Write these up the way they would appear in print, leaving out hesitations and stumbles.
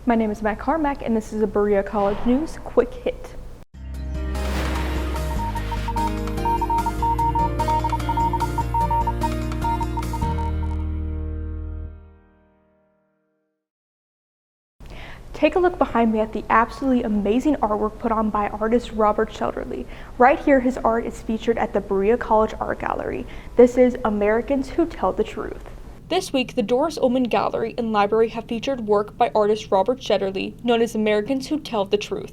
My name is Matt Carmack, and this is a Berea College News Quick Hit. Take a look behind me at the absolutely amazing artwork put on by artist Robert Shetterly. Right here, his art is featured at the Berea College Art Gallery. This is Americans Who Tell the Truth. This week, the Doris Ulmann Gallery and Library have featured work by artist Robert Shetterly, known as Americans Who Tell the Truth.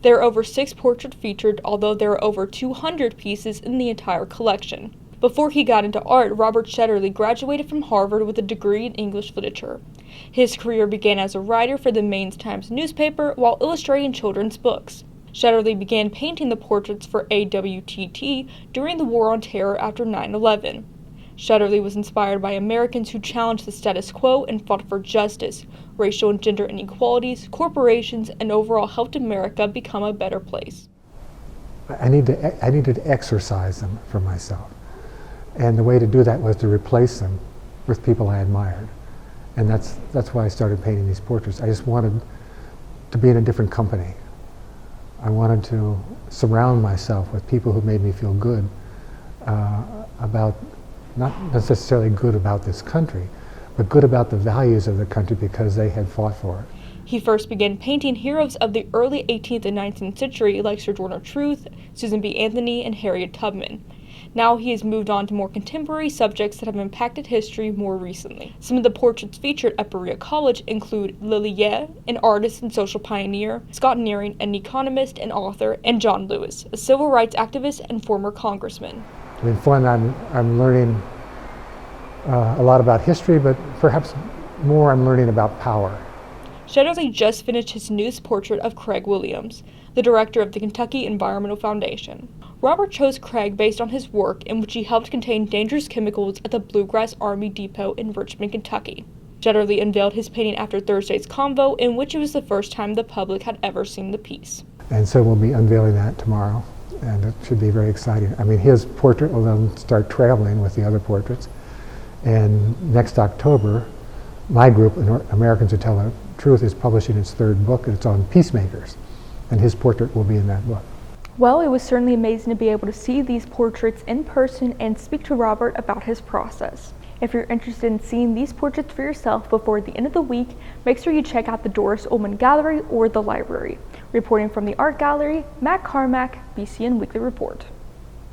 There are over 6 portraits featured, although there are over 200 pieces in the entire collection. Before he got into art, Robert Shetterly graduated from Harvard with a degree in English literature. His career began as a writer for the Maine Times newspaper while illustrating children's books. Shetterly began painting the portraits for AWTT during the War on Terror after 9/11. Shetterly was inspired by Americans who challenged the status quo and fought for justice, racial and gender inequalities, corporations, and overall helped America become a better place. I needed to exercise them for myself. And the way to do that was to replace them with people I admired. And that's why I started painting these portraits. I just wanted to be in a different company. I wanted to surround myself with people who made me feel good about, not necessarily good about this country, but good about the values of the country because they had fought for it. He first began painting heroes of the early 18th and 19th century like Sojourner Truth, Susan B. Anthony, and Harriet Tubman. Now he has moved on to more contemporary subjects that have impacted history more recently. Some of the portraits featured at Berea College include Lily Yeh, an artist and social pioneer, Scott Nearing, an economist and author, and John Lewis, a civil rights activist and former congressman. In fun, I'm learning a lot about history, but perhaps more I'm learning about power. Shetterly just finished his newest portrait of Craig Williams, the director of the Kentucky Environmental Foundation. Robert chose Craig based on his work in which he helped contain dangerous chemicals at the Bluegrass Army Depot in Richmond, Kentucky. Shetterly unveiled his painting after Thursday's convo, in which it was the first time the public had ever seen the piece. And so we'll be unveiling that tomorrow, and it should be very exciting. I mean, his portrait will then start traveling with the other portraits, and next October, my group, Americans Who Tell the Truth, is publishing its 3rd book, and it's on peacemakers, and his portrait will be in that book. Well, it was certainly amazing to be able to see these portraits in person and speak to Robert about his process. If you're interested in seeing these portraits for yourself before the end of the week, make sure you check out the Doris Ulmann Gallery or the library. Reporting from the Art Gallery, Matt Carmack, BCN Weekly Report.